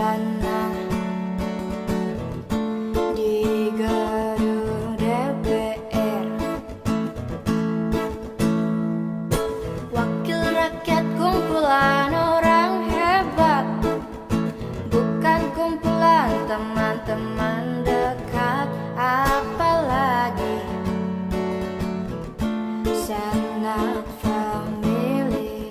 sana di gedung DPR. Wakil rakyat kumpulan orang hebat, bukan kumpulan teman-teman dekat, apalagi sanak famili.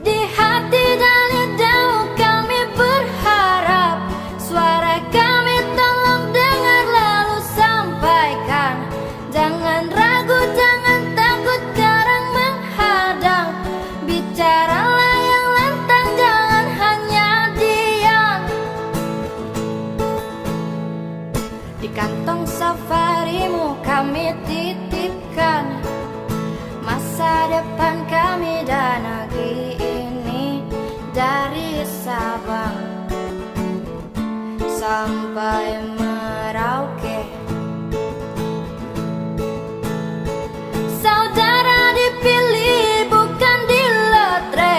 Di hati dan lidah kami berharap, suara kami tolong dengar lalu sampaikan. Jangan ragu, jangan takut, jarang menghadang. Bicaralah yang lantang, jangan hanya diam. Di kantong safarimu kami titipkan masa depan kami dan negeri ini, dari Sabang sampai Merauke. Saudara dipilih bukan di lotre,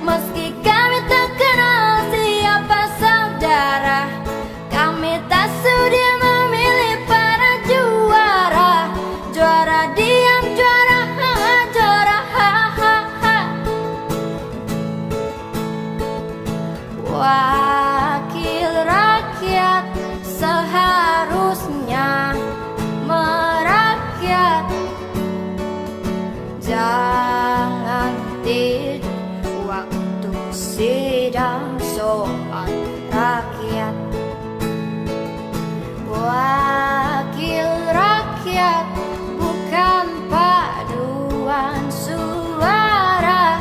meski kami tak kenal siapa saudara. Kami tak sudi memilih para juara, juara diam, juara ha, juara ha ha ha. Wakil rakyat seharusnya merakyat, jangan tidur waktu sidang soal rakyat. Wakil rakyat bukan paduan suara,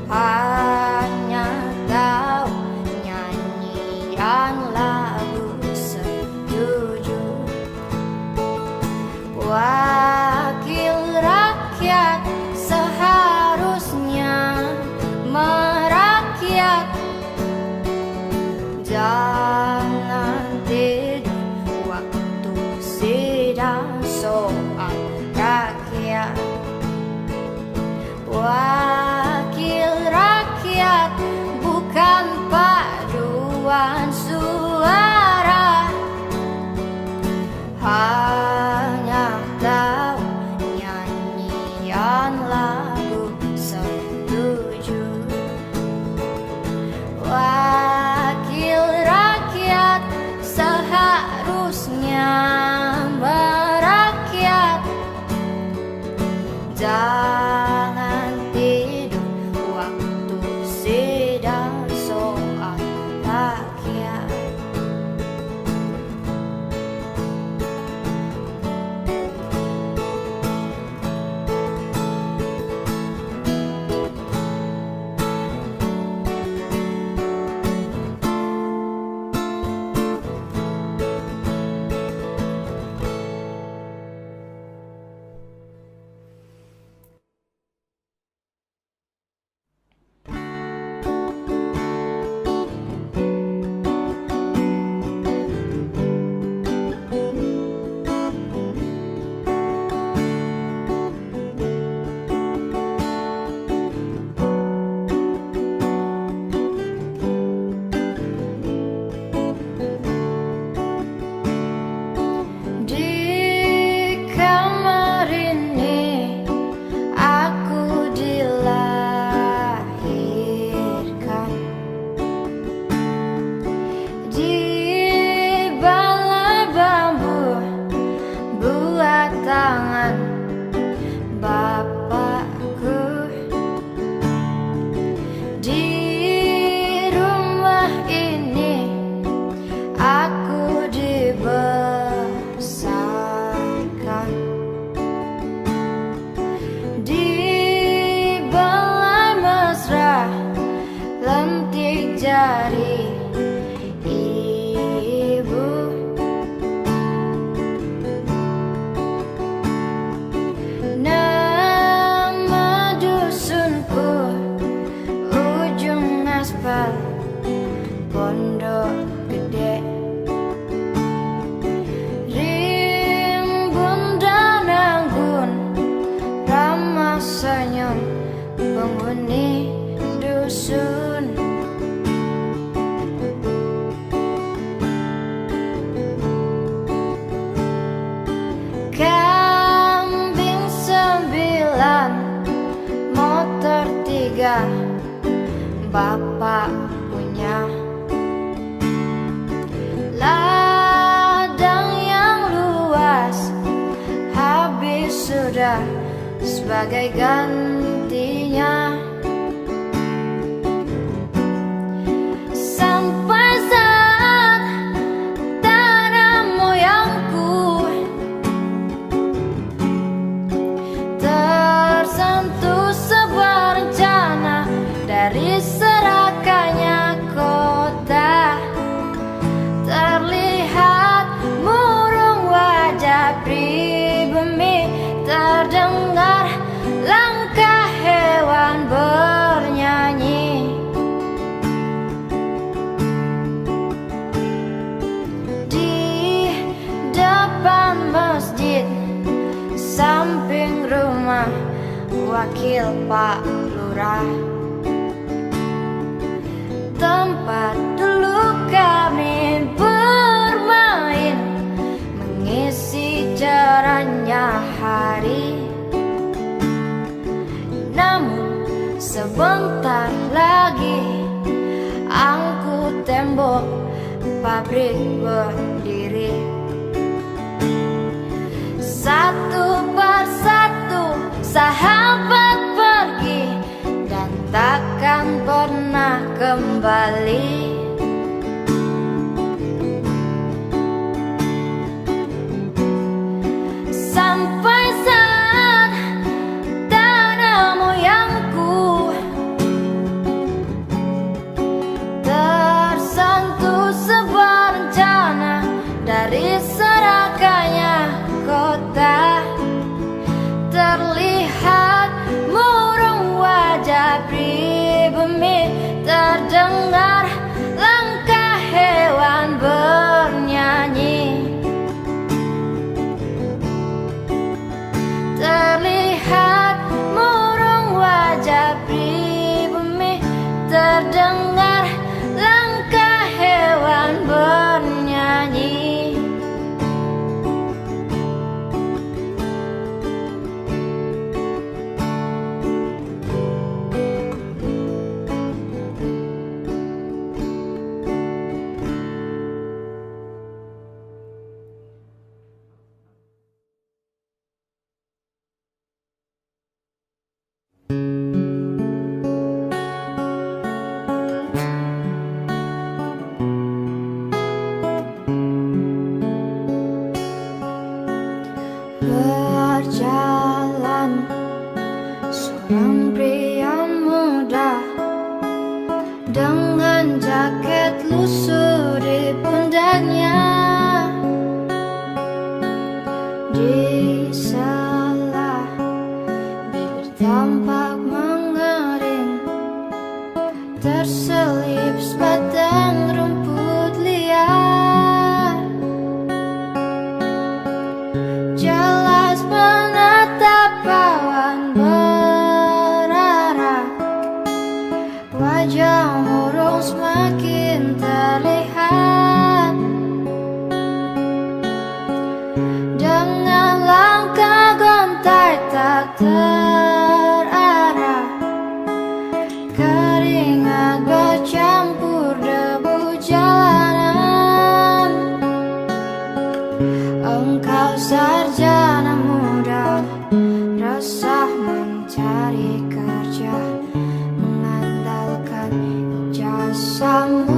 hanya tahu nyanyian lagu setuju. Wakil rakyat seharusnya merakyat, jangan tidur waktu sidang soal rakyat. Wakil rakyat bukan paduan suara, hanya tahu nyanyian lagu setuju. Wakil rakyat seharusnya merakyat, jangan tidur waktu sidang soal rakyat. Jari ibu, nama dusunku ujung aspal Pondok Gede. Rimbun dan anggun ramah senyum penghuni dusun. Kambing 9, motor 3, bapak punya. Ladang yang luas habis sudah sebagai gantinya. Sampai saat tanah moyangku tersentuh sebuah rencana dari serakannya kota. Terlihat murung wajah pribumi, terdengar langkah hewan bernyanyi. Di depan masjid samping rumah wakil Pak Lurah, tempat dulu kami bermain, mengisi cerahnya hari. Namun sebentar lagi angkut tembok pabrik berdiri. Satu persatu sahabat pergi dan takkan pernah kembali. Sampai saat tanah moyangku tersentuh sebuah rencana dari serakannya kota. Terlihat murung wajah pribumi, terdengar langkah hewan bernyanyi. Terlihat murung wajah pribumi, terdengar langkah hewan bernyanyi. Berjalan seorang pria muda dengan jaket lusuh di pundaknya. Di sela bibir tampak mengering, terselip sebatang rumput liar. Jelas menatap awan berarak, wajah murung semakin terlihat. Dengan langkah gontai tak terarah, keringat bercampur debu jalanan. Engkau sarjana muda, resah mencari kerja, mengandalkan ijazahmu.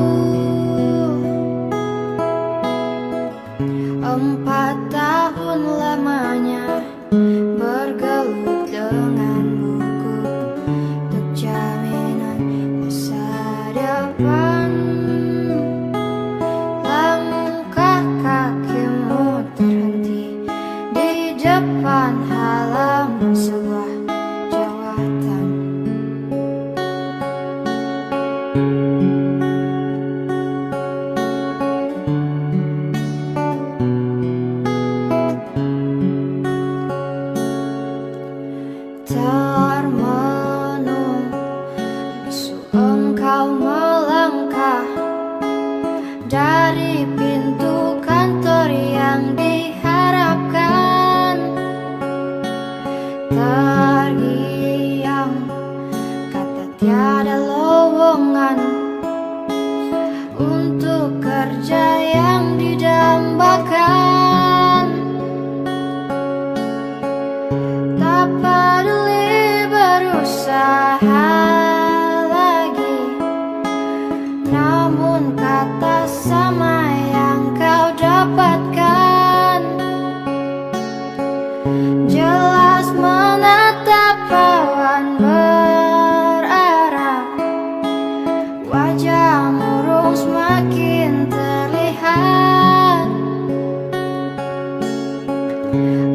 tiada lowongan untuk kerja yang didambakan. Tak peduli berusaha lagi, namun kata sama yang kau dapatkan. Jelas menatap awan berarah, wajah murung semakin terlihat.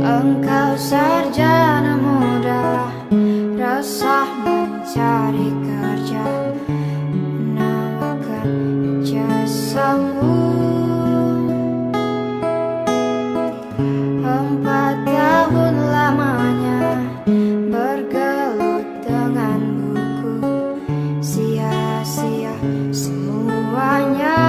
Engkau sarjana muda, resah mencari kerja, menawarkan jasamu. 4 tahun lamanya bergelut dengan buku, sia-sia semuanya.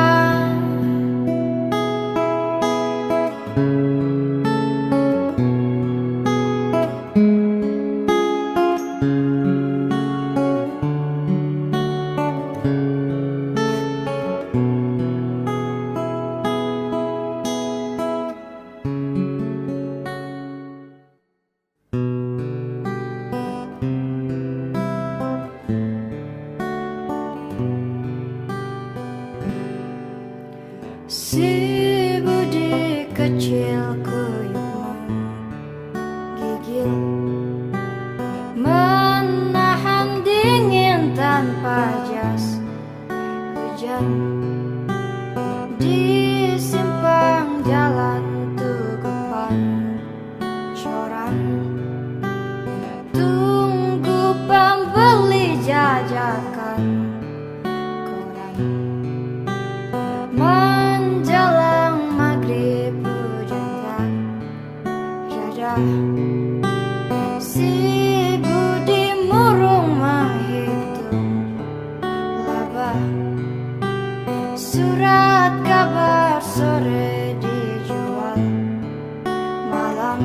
Si budi kecilku yang menggigil, menahan dingin tanpa jas hujan. Di simpang jalan Tugu Pancoran, tunggu pembeli jajakan koran. Menjelang maghrib hujan tak reda, si budi murung menghitung laba. Surat kabar sore dijual malam,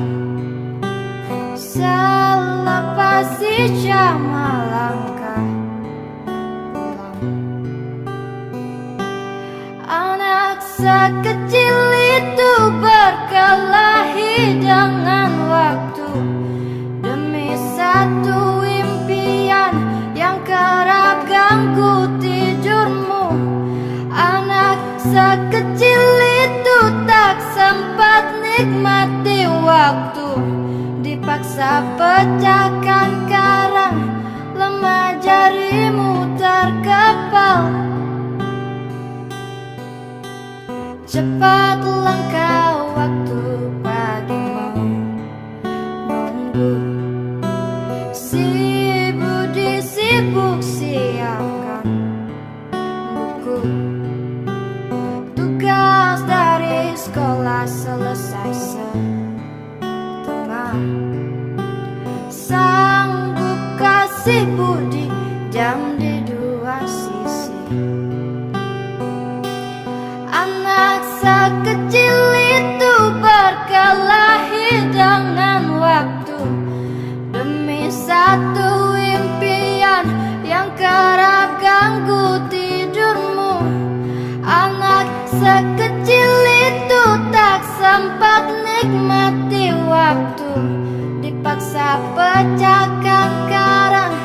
selepas isya melangkah pulang. Anak sekecil itu berkelahi dengan waktu demi satu impian yang kerap ganggu tidurmu. Anak sekecil itu tak sempat nikmati waktu, dipaksa pecahkan karang, lemah jarimu terkepal. Cepat langkah waktu pagimu nunggu, si budi sibuk siapkan buku. Tugas dari sekolah selesai setengah, sanggupkah si budi jam di 2 sisi? Anak sekecil itu berkelahi dengan waktu demi satu impian yang kerap ganggu tidurmu. Anak sekecil itu tak sempat nikmati waktu, dipaksa pecahkan karang,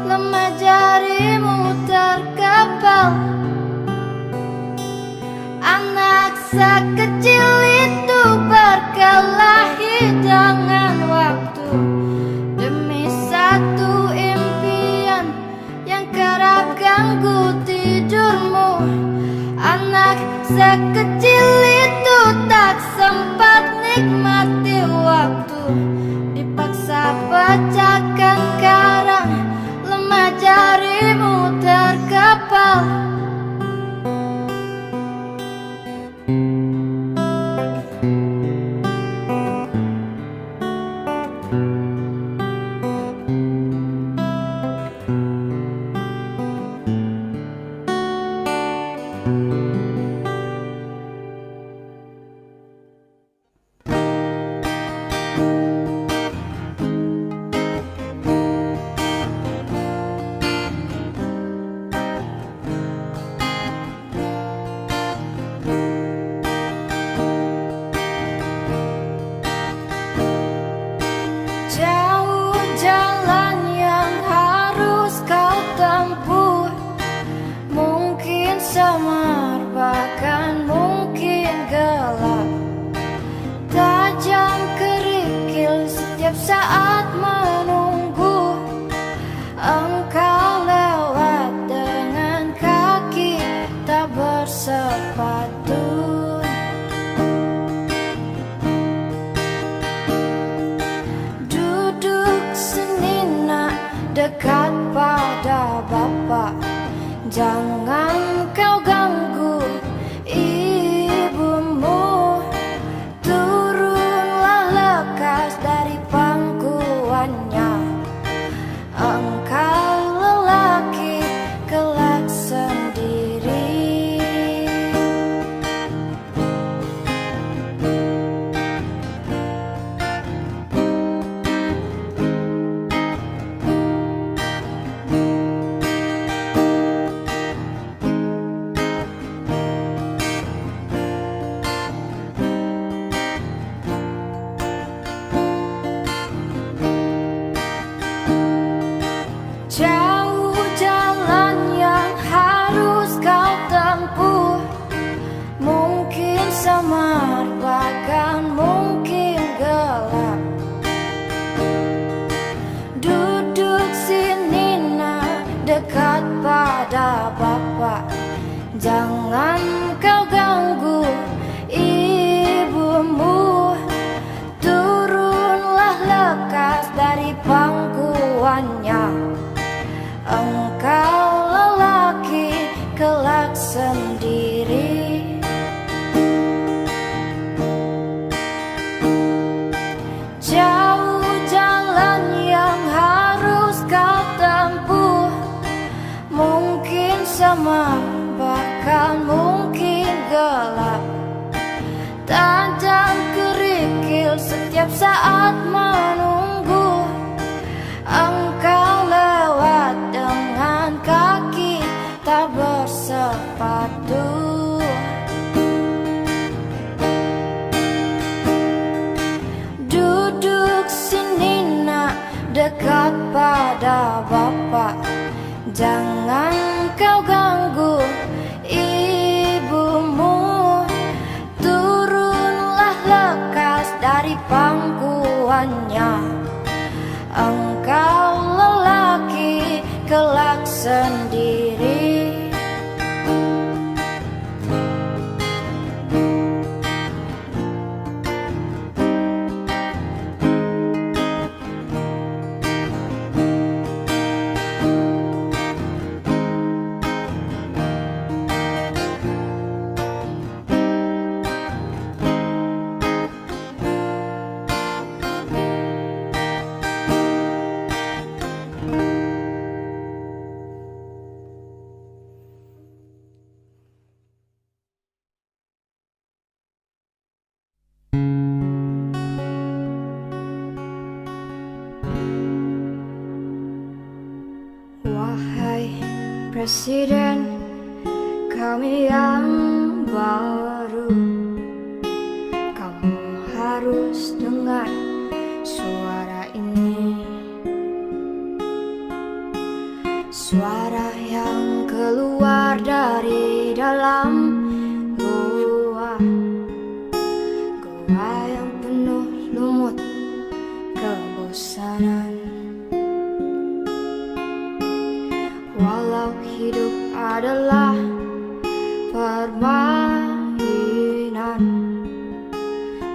lemah jarimu terkepal. Anak sekecil itu berkelahi dengan waktu demi satu impian yang kerap ganggu tidurmu. Anak sekecil itu tak sempat nikmati waktu, dipaksa pecahkan karang, lemah jarimu terkepal. Engkau lewat dengan kaki tak bersepatu. Duduk sini nak, dekat pada Bapak. Jangan kau ganggu ibumu. Turunlah lekas dari pangkuannya. Engkau lelaki kelak sendiri. Jauh jalan yang harus kau tempuh, mungkin samar bahkan mungkin gelap. Duduk sini nak, dekat pada Bapak. Jangan kau ganggu ibumu. Turunlah lekas dari pangkuannya. Engkau lelaki kelak sendiri. Jauh jalan yang harus kau tempuh, mungkin sama bahkan mungkin gelap. Tajam kerikil setiap saat menunggu. Engkau lewat dengan kaki tak bersepatu. Duduk sini nak, dekat pada Bapak. Jangan kau ganggu ibumu. Turunlah lekas dari pangkuannya. Engkau lelaki kelak sendiri. Presiden kami yang baru, kamu harus dengar suara ini. Suara yang keluar dari dalam gua, gua yang penuh lumut kebosanan. Walau hidup adalah permainan,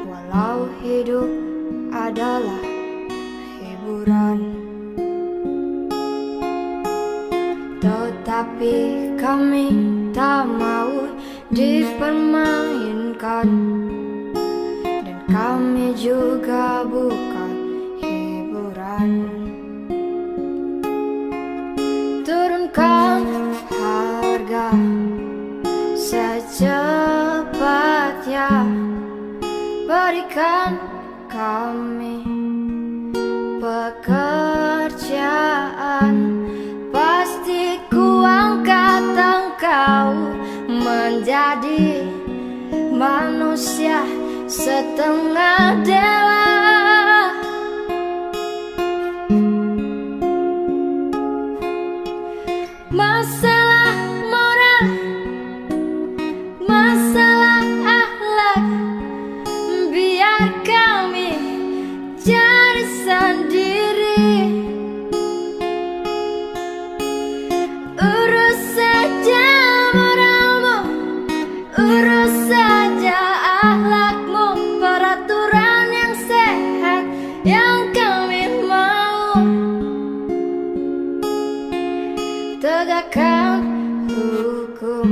walau hidup adalah hiburan, tetapi kami tak mau dipermainkan. Dan kami juga bukan hiburan. Turunkan harga secepatnya, berikan kami pekerjaan. Pasti ku angkat engkau menjadi manusia setengah dewa. Masalah moral, masalah akhlak, biar kami cari sendiri. tegakkan hukum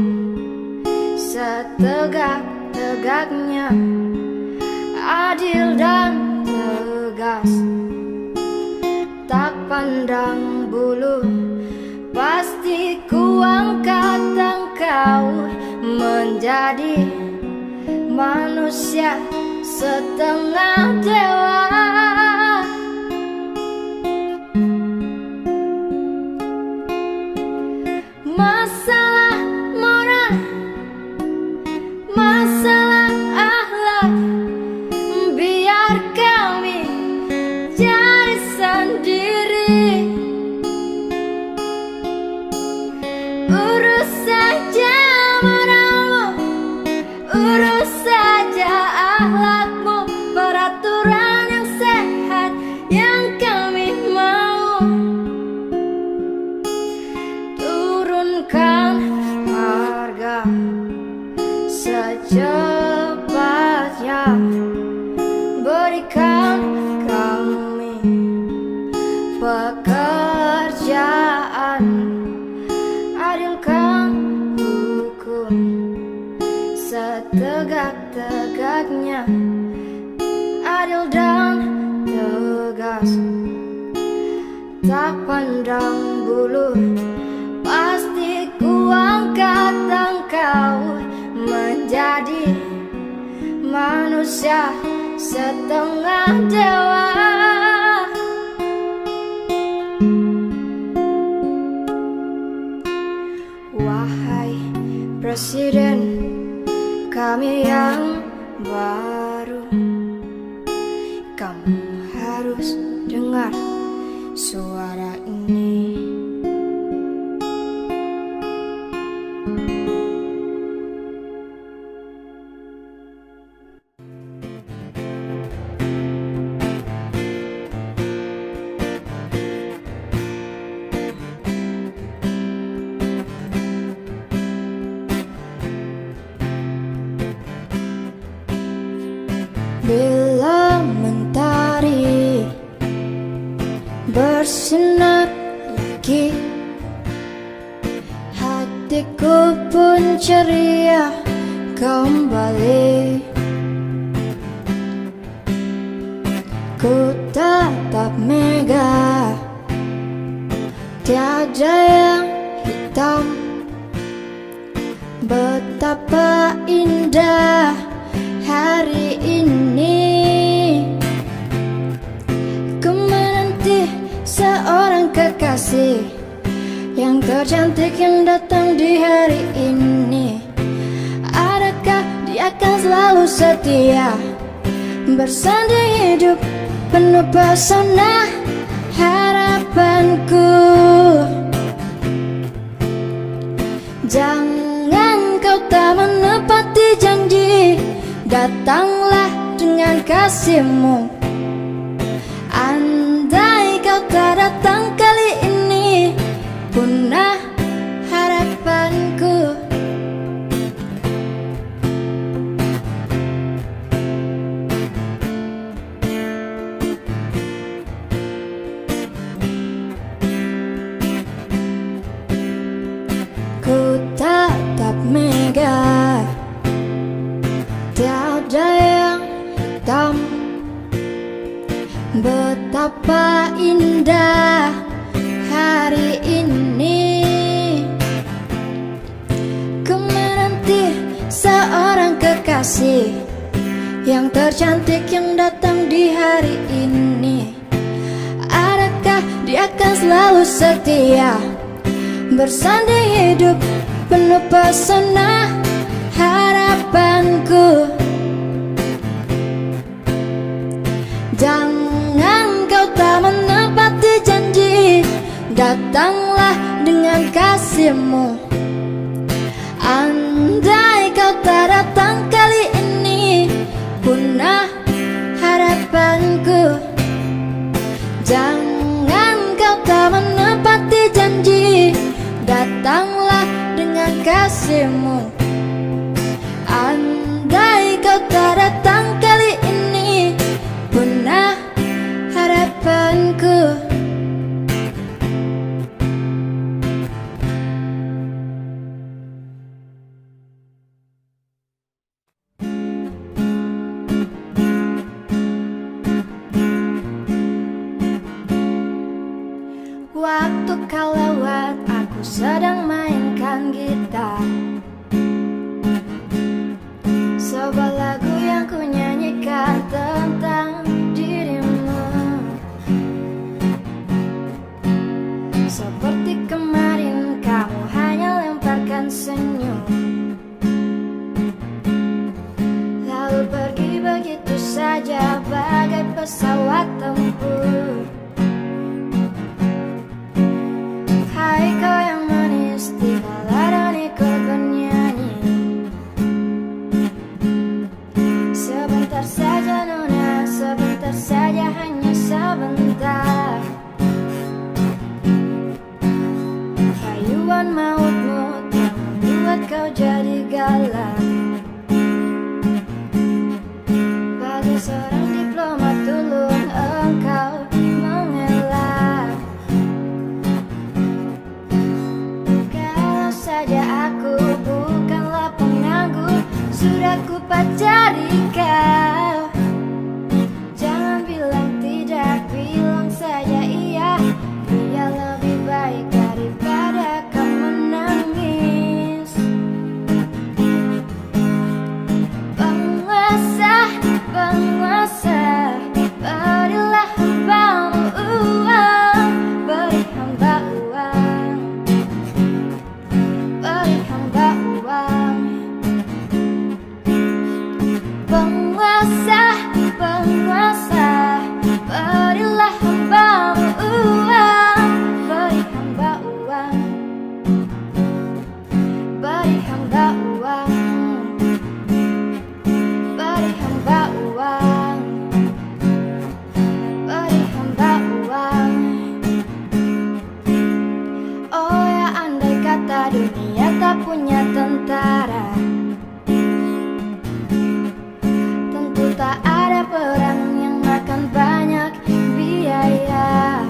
setegak-tegaknya, adil dan tegas, tak pandang bulu. Pasti ku angkat engkau menjadi manusia setengah dewa. Masalah moral, masalah akhlak, biar kami cari sendiri. Urus saja moralmu, urus saja akhlakmu, peraturan yang sehat yang kami mau. Turunkan harga secepatnya, berikan kami pekerjaan, adilkan hukum setegak-tegaknya, adil dan tegas, tak pandang bulu. Pasti ku angkat engkau menjadi manusia setengah dewa. Wahai Presiden kami yang baru, kamu harus dengar suara ini. Bila mentari bersinar lagi, hatiku pun ceria kembali. Ku tatap mega, tiada yang hitam. Betapa indah hari ini, ku menanti seorang kekasih yang tercantik yang datang di hari ini. Adakah dia akan selalu setia bersanding hidup penuh pesona harapanku? Jangan kau tak menepati janji, datanglah dengan kasihmu. Andai kau tak datang kali ini, punah harapanku. Ku tatap mega, tiada yang hitam. Betapa indah hari ini, ku menanti seorang kekasih yang tercantik yang datang di hari ini. Adakah dia akan selalu setia bersanding hidup penuh pesona harapanku? Jangan kau tak menepati janji, datanglah dengan kasihmu. Andai kau tak datang kali ini, punah harapanku. Jangan kau tak menepati janji, datanglah dengan kasihmu. Andai kau tak datang kali ini, punah harapanku. jadi galak. Bagai seorang diplomat tulung engkau mengelak. Kalau saja aku bukanlah penganggur, sudah ku pacari kau. Jangan bilang tidak, bilang saja iya. Dia lebih baik daripada kau menangis. Penguasa, penguasa, berilah hambamu uang. Beri hamba uang, beri hamba uang. Penguasa, penguasa, berilah hambamu uang. Beri hamba uang, beri hamba uang, beri hamba uang, beri hamba uang. Oh ya, andai kata dunia tak punya tentara, tentu tak ada perang yang makan banyak biaya.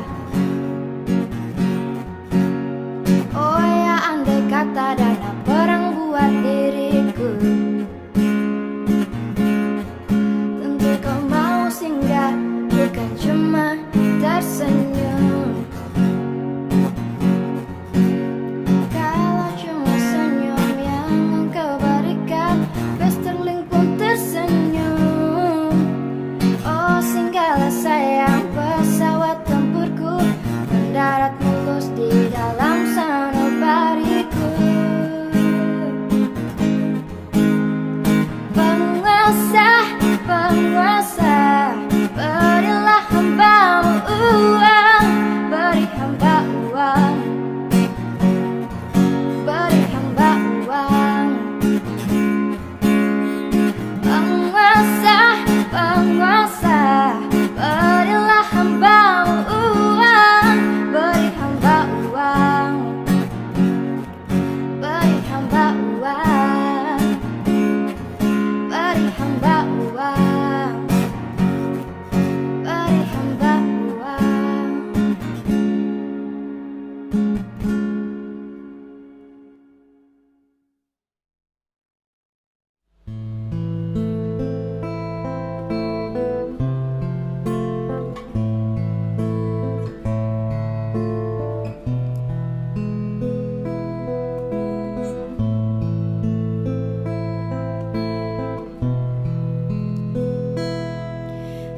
Oh ya, andai kata dana perang buat diriku, tentu kau mau singgah, bukan cuma tersenyum. Kalau cuma senyum yang engkau berikan, Westerling pun tersenyum. Oh singgahlah sayang, pesawat tempurku mendarat mulus di dalam sanubariku. Penguasa, penguasa, berilah hambamu uang. Beri hamba uang, beri hamba uang. Penguasa, penguasa, berilah hambamu uang. Beri hamba uang, beri hamba uang, beri hamba uang, beri hamba uang.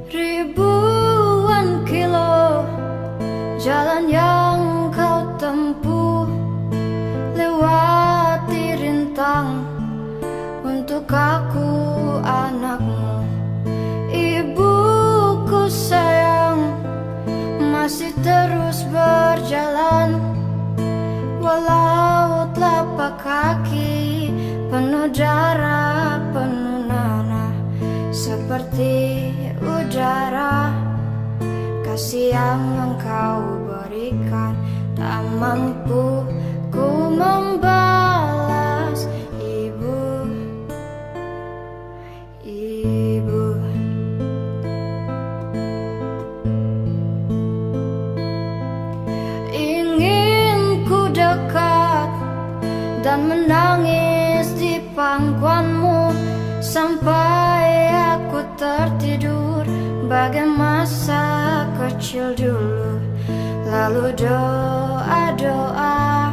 Ribuan kilo jalan yang kau tempuh, lewati rintang untuk aku anakmu. Ibuku sayang, masih terus berjalan, walau telapak kaki penuh darah, penuh nanah, seperti udara. Kasih yang engkau berikan tak mampu ku membalas. Ibu, ibu. Ingin ku dekat dan menangis di pangkuanmu sampai aku tertidur bagai masa kecil dulu. Lalu doa-doa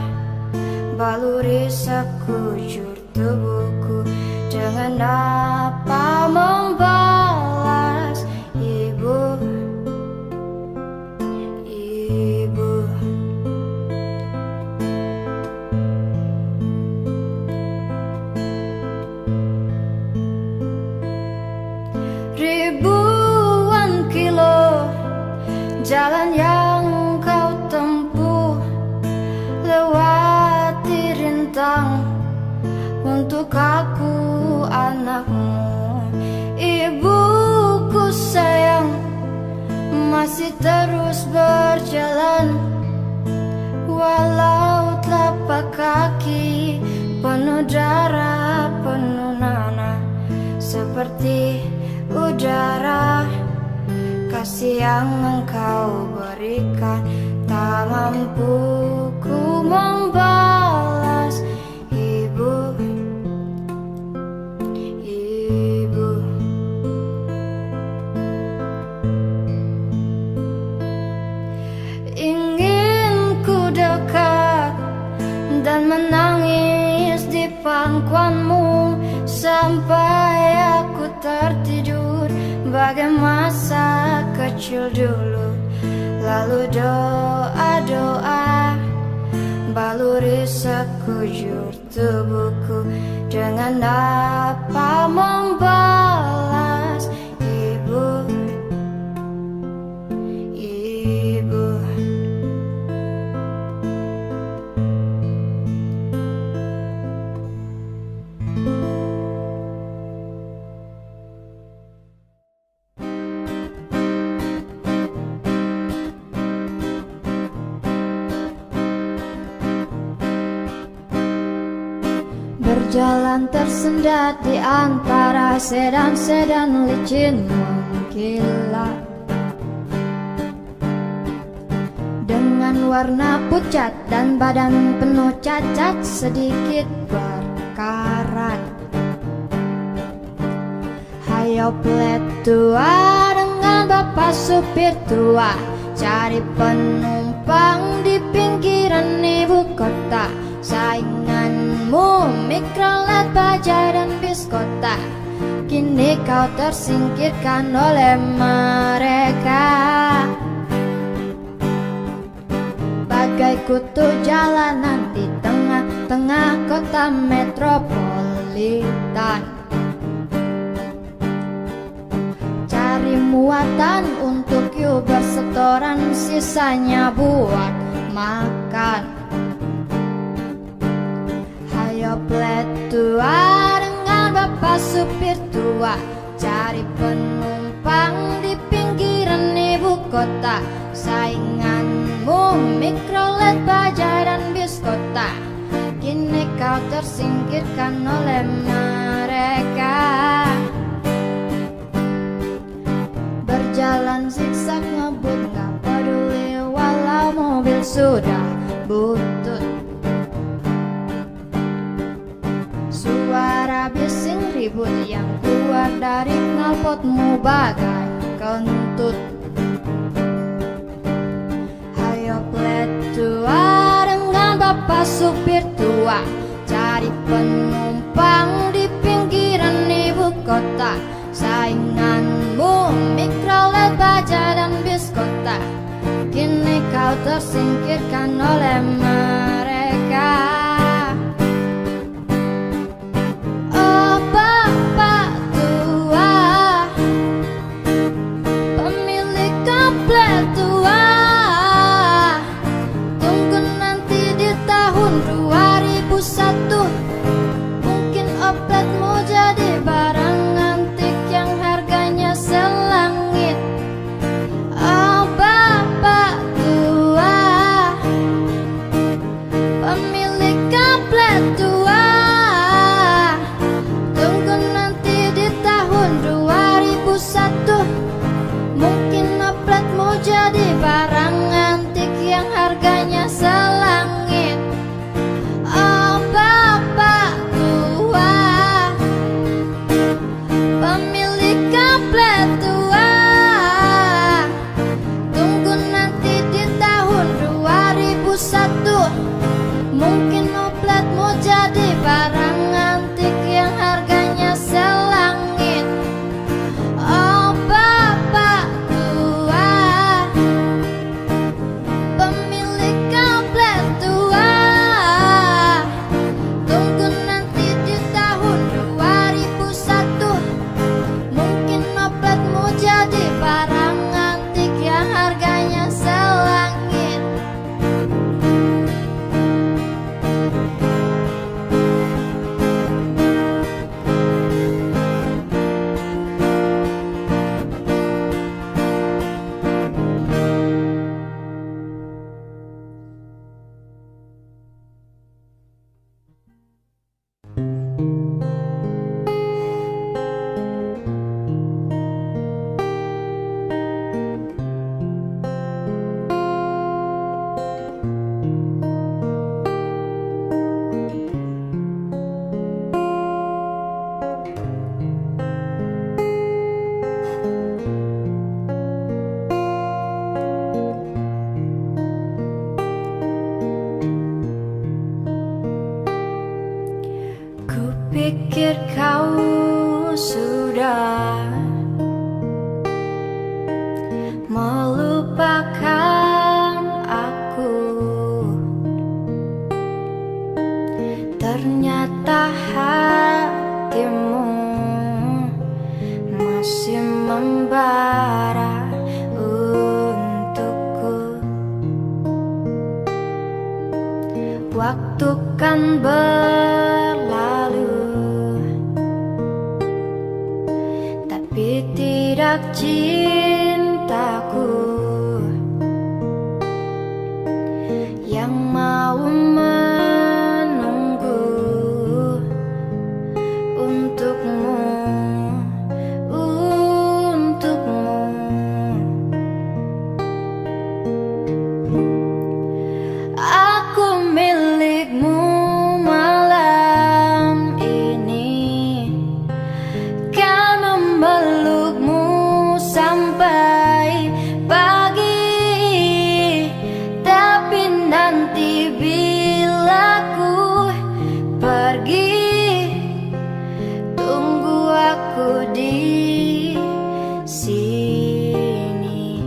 baluri sekujur tubuhku, dengan apa membalas. Ibu, ibu. Ribuan kilo jalan yang kau tempuh, lewati rintang untuk aku anakmu. Ibuku sayang, masih terus berjalan, walau telapak kaki penuh darah, penuh nanah, seperti udara. Kasih yang engkau berikan tak mampu ku membalas. Ibu, ibu, ingin ku dekat dan menangis di pangkuanmu sampai aku tertidur bagai masa kecil dulu. Lalu doa-doa baluri sekujur tubuhku, dengan apa membalas. Ibu, ibu, berjalan tersendat di antara sedan-sedan licin mengkilat dengan warna pucat dan badan penuh cacat sedikit berkarat. Hayo plet tua dengan bapak supir tua, cari penumpang di pinggiran ibu kota. Sainganmu mikrolet, bajai dan bis kota, kini kau tersingkirkan oleh mereka. Bagai kutu jalanan di tengah-tengah kota metropolitan, cari muatan untuk you bersetoran, sisanya buat makan. Hayo plet tua dengan bapak supir tua, cari penumpang di pinggiran ibu kota. Sainganmu mikrolet, bajai dan bis kota, kini kau tersingkirkan oleh mereka. Berjalan zigzag ngebut gak peduli walau mobil sudah butut. Suara bising ribut yang keluar dari knalpotmu bagai kentut. Hayo plet tua dengan bapak supir tua, cari penumpang di pinggiran ibu kota. Sainganmu mikrolet, bajai dan bis kota, kini kau tersingkirkan oleh mereka. Mungkin opletmu jadi barang antik yang harganya selangit. Oh bapak tua, Kupikir kau sudah melupakan aku, ternyata hatimu masih membara untukku. Waktu kan berlalu, tapi tidak cintaku yang mau menunggu untukmu, untukmu. Aku milikmu malam ini, kan memelukmu sampai pagi. Tapi nanti bila ku pergi, tunggu aku di sini.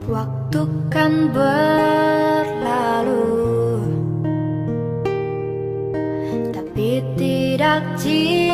Waktu kan berlalu, tapi tidak cinta.